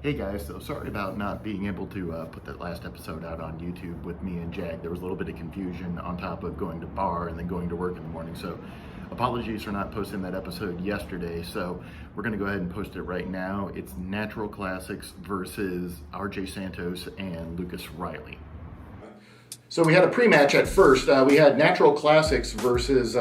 Hey guys, so sorry about not being able to put that last episode out on YouTube with me and Jag. There was a little bit of confusion on top of going to bar and then going to work in the morning. So apologies for not posting that episode yesterday. So we're going to go ahead and post it right now. It's Natural Classics versus RJ Santos and Lucas Riley. So we had a pre-match at first. We had Natural Classics versus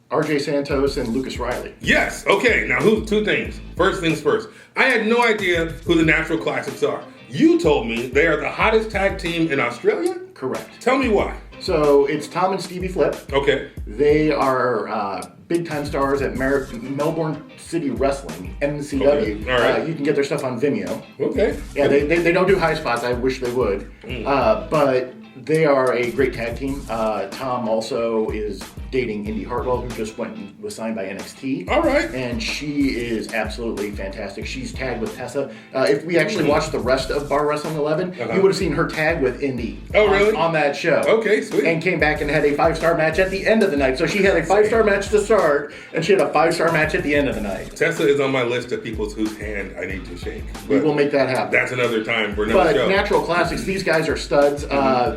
RJ Santos and Lucas Riley. Yes. Okay. Now, two things. First things first. I had no idea who the Natural Classics are. You told me they are the hottest tag team in Australia? Correct. Tell me why. So it's Tom and Stevie Flip. Okay. They are big-time stars at Melbourne City Wrestling, MCW. Okay. All right. You can get their stuff on Vimeo. Okay. Yeah, they don't do high spots. I wish they would. But they are a great tag team. Tom also is dating Indy Hartwell, who just was signed by NXT. All right. And she is absolutely fantastic. She's tagged with Tessa. If we actually watched the rest of Bar Wrestling 11, you would have seen her tag with Indy. Oh, really? On that show. Okay, sweet. And came back and had a 5-star match at the end of the night. So she had a 5-star match to start, and she had a 5-star match at the end of the night. Tessa is on my list of people whose hand I need to shake. We will make that happen. That's another time for another show. But Natural Classics, these guys are studs.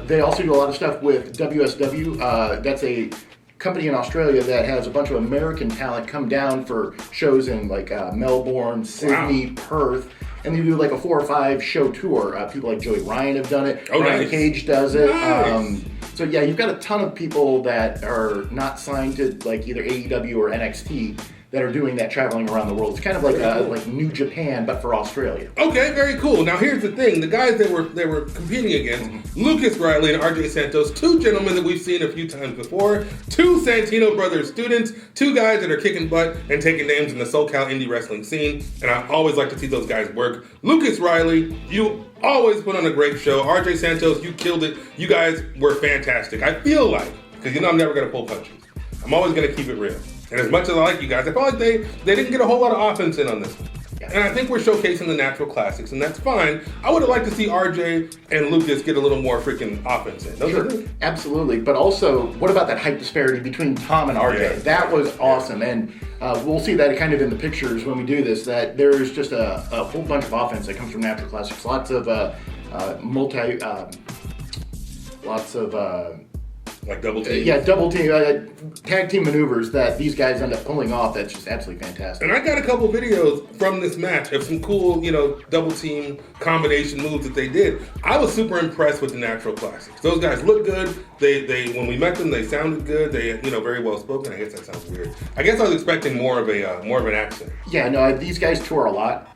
They also do a lot of stuff with WSW. That's a company in Australia that has a bunch of American talent come down for shows in like Melbourne, Sydney, Perth, and they do like a 4 or 5 show tour. People like Joey Ryan have done it. Oh, Brian nice. Cage does it. Nice. So yeah, you've got a ton of people that are not signed to like either AEW or NXT that are doing that traveling around the world. It's kind of like like New Japan, but for Australia. Okay, very cool. Now here's the thing: the guys they were competing against, Lucas Riley and RJ Santos, two gentlemen that we've seen a few times before, two Santino brothers students, two guys that are kicking butt and taking names in the SoCal indie wrestling scene, and I always like to see those guys work. Lucas Riley, you always put on a great show. RJ Santos, you killed it. You guys were fantastic. I feel like, because you know I'm never gonna pull punches. I'm always gonna keep it real. And as much as I like you guys, I felt like they didn't get a whole lot of offense in on this one. And I think we're showcasing the Natural Classics, and that's fine. I would have liked to see RJ and Lucas get a little more freaking offense in. Sure, absolutely. But also, what about that height disparity between Tom and RJ? Yeah. That was awesome. And we'll see that kind of in the pictures when we do this, that there's just a whole bunch of offense that comes from Natural Classics. Lots of like double team. double team, tag team maneuvers that these guys end up pulling off. That's just absolutely fantastic. And I got a couple videos from this match of some cool, double team combination moves that they did. I was super impressed with the Natural Classics. Those guys look good. They when we met them, they sounded good. They, very well spoken. I guess that sounds weird. I guess I was expecting more of an accent. Yeah, no, these guys tour a lot,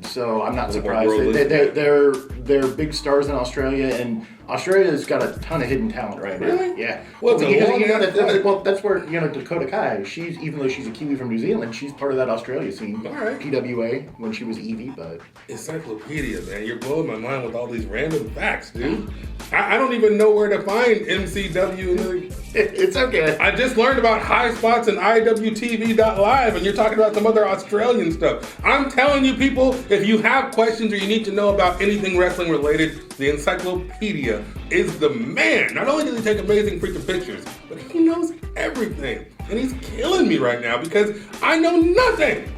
so I'm not surprised. They're big stars in Australia, and Australia's got a ton of hidden talent right now. Really? Yeah. Well, that's where Dakota Kai. Even though she's a Kiwi from New Zealand, she's part of that Australia scene. All right. PWA when she was Evie, but Encyclopedia, man, you're blowing my mind with all these random facts, dude. I don't even know where to find MCW. It's okay. I just learned about high spots and IWTV.live, and you're talking about some other Australian stuff. I'm telling you, people, if you have questions or you need to know about anything wrestling related, the Encyclopedia is the man. Not only does he take amazing freaking pictures, but he knows everything. And he's killing me right now because I know nothing.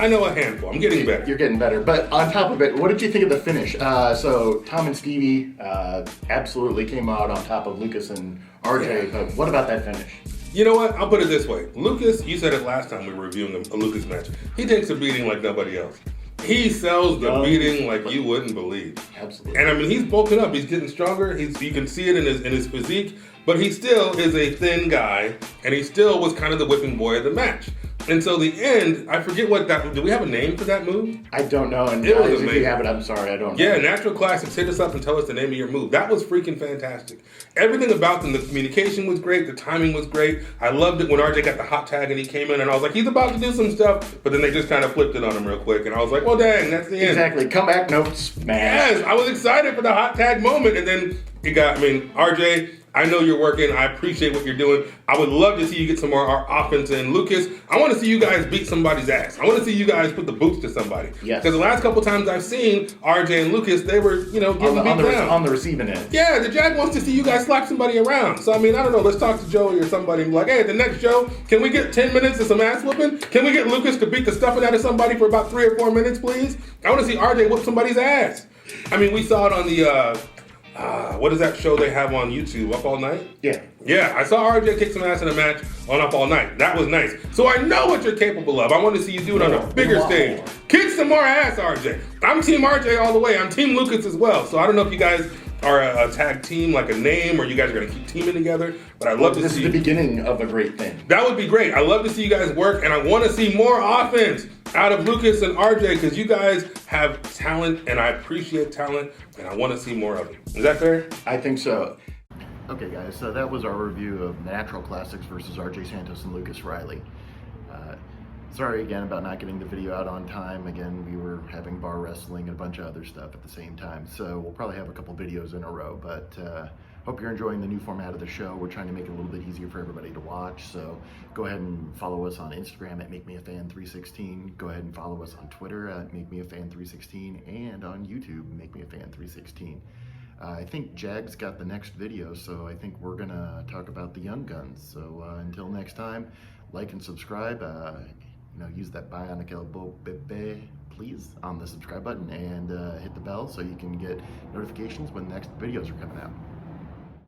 I know a handful. I'm getting better. You're getting better. But on top of it, what did you think of the finish? So Tom and Stevie absolutely came out on top of Lucas and RJ. But what about that finish? You know what? I'll put it this way. Lucas, you said it last time we were reviewing a Lucas match. He takes a beating like nobody else. He sells the beating like you wouldn't believe. Absolutely. And I mean, he's bulking up. He's getting stronger. You can see it in his physique. But he still is a thin guy, and he still was kind of the whipping boy of the match. And so the end, I forget what that, do we have a name for that move? I don't know, and it was if amazing. you have it, I'm sorry, I don't know. Yeah, Natural Classics, hit us up and tell us the name of your move. That was freaking fantastic. Everything about them, the communication was great, the timing was great. I loved it when RJ got the hot tag and he came in and I was like, he's about to do some stuff, but then they just kind of flipped it on him real quick. And I was like, well, dang, that's the end. Exactly, comeback, nope, smash. Yes, I was excited for the hot tag moment, and then RJ, I know you're working. I appreciate what you're doing. I would love to see you get some more offense in. Lucas, I want to see you guys beat somebody's ass. I want to see you guys put the boots to somebody. Yes. Because the last couple times I've seen RJ and Lucas, they were, getting beat down. On the receiving end. Yeah, the Jag wants to see you guys slap somebody around. So, I mean, I don't know. Let's talk to Joey or somebody and be like, hey, at the next show, can we get 10 minutes of some ass whooping? Can we get Lucas to beat the stuffing out of somebody for about 3 or 4 minutes, please? I want to see RJ whoop somebody's ass. I mean, we saw it on the, what is that show they have on YouTube, Up All Night? Yeah. Yeah, I saw RJ kick some ass in a match on Up All Night. That was nice. So I know what you're capable of. I want to see you do it on a bigger stage. Kick some more ass, RJ. I'm Team RJ all the way. I'm Team Lucas as well. So I don't know if you guys are a tag team, like a name, or you guys are going to keep teaming together. But I'd love to see. This is the beginning of a great thing. That would be great. I love to see you guys work, and I want to see more offense out of Lucas and RJ because you guys have talent, and I appreciate talent, and I want to see more of it. Is that fair? I think so. Okay, guys, so that was our review of Natural Classics versus RJ Santos and Lucas Riley. Sorry again about not getting the video out on time. Again, we were having bar wrestling and a bunch of other stuff at the same time, so we'll probably have a couple videos in a row, but hope you're enjoying the new format of the show. We're trying to make it a little bit easier for everybody to watch, so go ahead and follow us on Instagram at MakeMeAFan316. Go ahead and follow us on Twitter at MakeMeAFan316 and on YouTube, MakeMeAFan316. I think Jag's got the next video, so I think we're gonna talk about the Young Guns. So until next time, like and subscribe. Use that bionic elbow, please, on the subscribe button, and hit the bell so you can get notifications when the next videos are coming out.